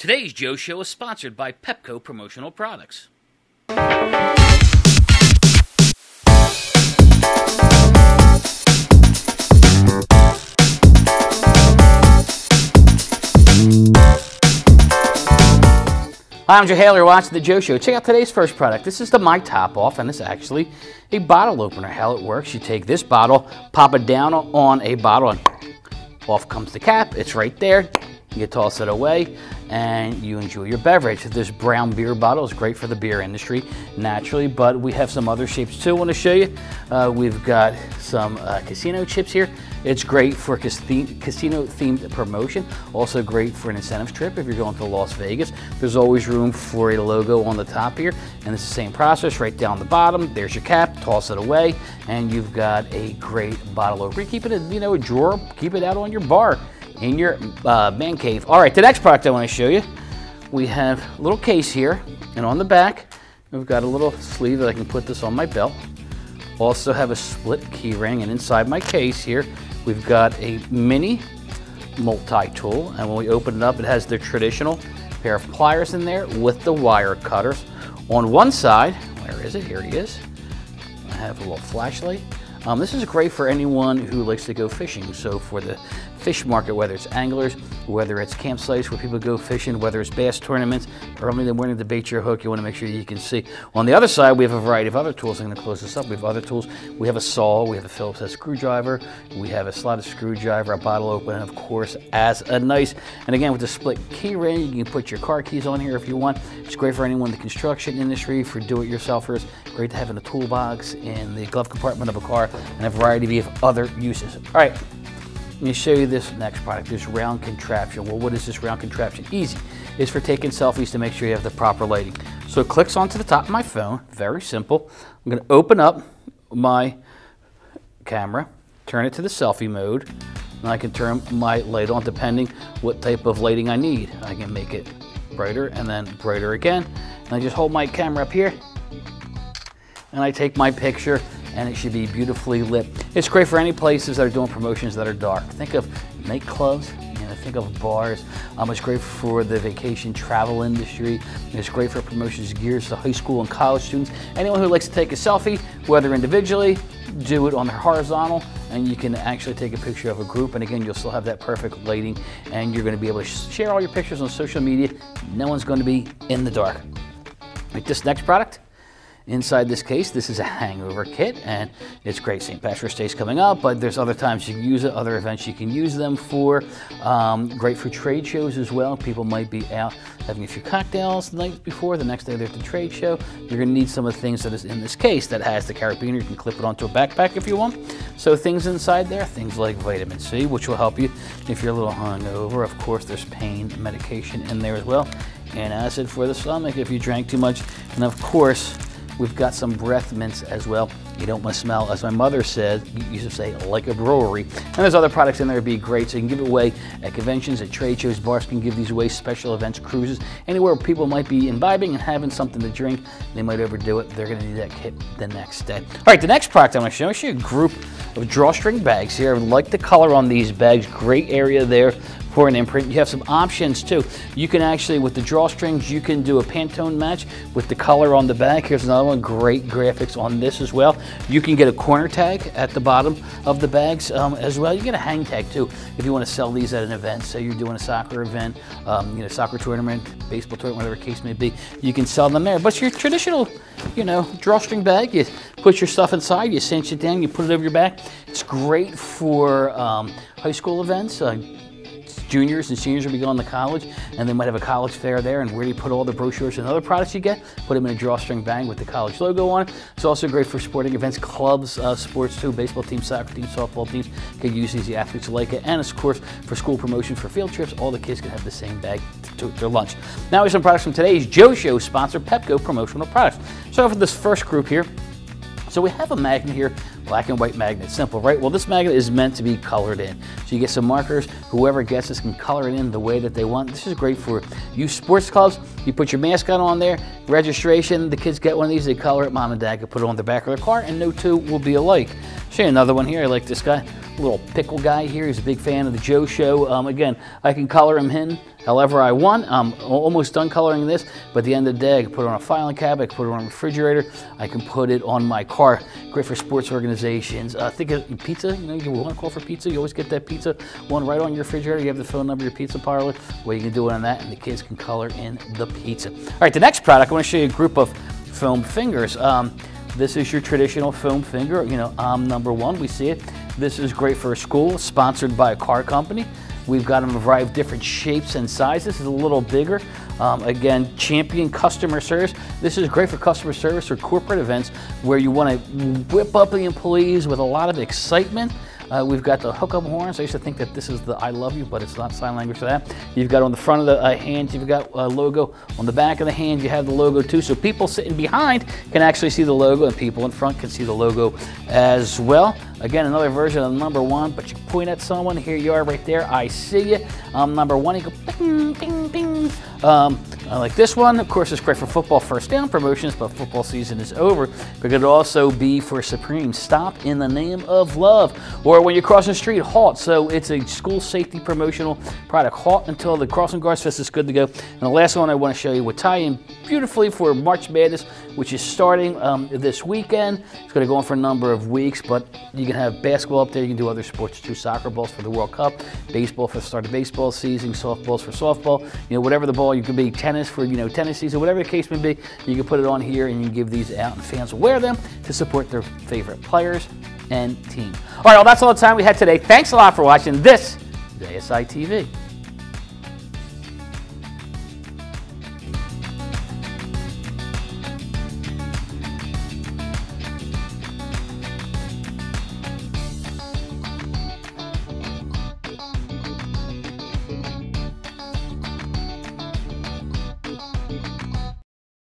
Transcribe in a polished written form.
Today's Joe Show is sponsored by Pepto Promotional Products. Hi, I'm Joe Haler, watching The Joe Show. Check out today's first product. This is the My Top Off, and it's actually a bottle opener. How it works, you take this bottle, pop it down on a bottle, and off comes the cap. It's right there. You toss it away, and you enjoy your beverage. This brown beer bottle is great for the beer industry, naturally, but we have some other shapes too I want to show you. We've got some casino chips here. It's great for casino-themed promotion. Also great for an incentive trip if you're going to Las Vegas. There's always room for a logo on the top here, and it's the same process right down the bottom. There's your cap, toss it away, and you've got a great bottle opener. Keep it in, a drawer, keep it out on your bar, in your man cave. All right, the next product I want to show you, we have a little case here, and on the back, we've got a little sleeve that I can put this on my belt. Also have a split key ring, and inside my case here, we've got a mini multi-tool, and when we open it up, it has the traditional pair of pliers in there with the wire cutters. On one side, where is it? Here he is. I have a little flashlight. This is great for anyone who likes to go fishing. So for the fish market, whether it's anglers, whether it's campsites where people go fishing, whether it's bass tournaments, early in the morning to bait your hook, you want to make sure you can see. On the other side, we have a variety of other tools. I'm going to close this up. We have other tools. We have a saw, we have a Phillips head screwdriver, we have a slotted screwdriver, a bottle opener, and of course, as a nice, and again, with the split key ring, you can put your car keys on here if you want. It's great for anyone in the construction industry, for do-it-yourselfers. Great to have in a toolbox, in the glove compartment of a car, and a variety of other uses. All right. Let me show you this next product, this round contraption. Well, what is this round contraption? Easy. It's for taking selfies to make sure you have the proper lighting. So it clicks onto the top of my phone, very simple. I'm going to open up my camera, turn it to the selfie mode, and I can turn my light on depending what type of lighting I need. I can make it brighter and then brighter again. And I just hold my camera up here, and I take my picture, and it should be beautifully lit. It's great for any places that are doing promotions that are dark. Think of nightclubs, think of bars. It's great for the vacation travel industry. It's great for promotions geared to high school and college students. Anyone who likes to take a selfie, whether individually, do it on their horizontal, and you can actually take a picture of a group, and again, you'll still have that perfect lighting, and you're gonna be able to share all your pictures on social media. No one's gonna be in the dark. Like this next product, inside this case, this is a Hangover Kit, and it's great. St. Patrick's Day's coming up, but there's other times you can use it, other events you can use them for. Great for trade shows as well. People might be out having a few cocktails the night before, the next day they're at the trade show. You're going to need some of the things that is in this case that has the carabiner. You can clip it onto a backpack if you want. So things inside there, things like vitamin C, which will help you if you're a little hungover. Of course, there's pain medication in there as well, and acid for the stomach if you drank too much, and of course, we've got some breath mints as well. You don't want to smell, as my mother said, you used to say, like a brewery. And there's other products in there that'd be great. So you can give it away at conventions, at trade shows, bars can give these away, special events, cruises, anywhere where people might be imbibing and having something to drink. They might overdo it. They're going to need that kit the next day. All right, the next product I'm going to show you a group of drawstring bags here. I like the color on these bags. Great area there for an imprint. You have some options too. You can actually, with the drawstrings, you can do a Pantone match with the color on the bag. Here's another one, great graphics on this as well. You can get a corner tag at the bottom of the bags as well. You get a hang tag too if you want to sell these at an event. Say you're doing a soccer event, soccer tournament, baseball tournament, whatever the case may be. You can sell them there. But it's your traditional, drawstring bag. You put your stuff inside, you cinch it down, you put it over your back. It's great for high school events. Juniors and seniors will be going to college, and they might have a college fair there, and where do you put all the brochures and other products you get? Put them in a drawstring bag with the college logo on it. It's also great for sporting events, clubs, sports too. Baseball teams, soccer teams, softball teams can use these. The athletes like it, and of course for school promotion, for field trips, all the kids can have the same bag to their lunch. Now here's some products from today's Joe Show sponsor, Pepto Promotional Products. So for this first group here, so we have a magnet here, black and white magnet, simple, right? Well, this magnet is meant to be colored in. So you get some markers, whoever gets this can color it in the way that they want. This is great for youth sports clubs. You put your mascot on there, registration, the kids get one of these, they color it, mom and dad can put it on the back of their car, and no two will be alike. Show you another one here, I like this guy. Little pickle guy here, he's a big fan of the Joe Show. Again, I can color him in however I want. I'm almost done coloring this, but at the end of the day, I can put it on a filing cabinet, I can put it on a refrigerator, I can put it on my car. Great for sports organizations. Think of pizza, you know, you want to call for pizza, you always get that pizza one right on your refrigerator. You have the phone number of your pizza parlor, well, you can do it on that, and the kids can color in the pizza. All right, the next product, I want to show you a group of foam fingers. This is your traditional foam finger, you know, number one, we see it. This is great for a school, sponsored by a car company. We've got them in a variety of different shapes and sizes. This is a little bigger. Again, champion customer service. This is great for customer service or corporate events where you want to whip up the employees with a lot of excitement. We've got the hook 'em horns. I used to think that this is the I love you, but it's not sign language for that. You've got on the front of the hand, you've got a logo. On the back of the hand, you have the logo too. So people sitting behind can actually see the logo, and people in front can see the logo as well. Again, another version of number one, but you point at someone, here you are right there, I see you. Number one, you go bing, bing, bing. I like this one. Of course, it's great for football first down promotions, but football season is over. But it could also be for Supreme, stop in the name of love. Or when you cross the street, halt. So it's a school safety promotional product. Halt until the crossing guards fist is good to go. And the last one I want to show you would tie in beautifully for March Madness, which is starting this weekend. It's going to go on for a number of weeks, but you can have basketball up there. You can do other sports too. Soccer balls for the World Cup, baseball for the start of baseball season, softballs for softball. You know, whatever the ball, you can be tennis for, you know, tennis season, whatever the case may be. You can put it on here and you can give these out, and fans will wear them to support their favorite players and team. All right, well, that's all the time we had today. Thanks a lot for watching. This is ASI TV.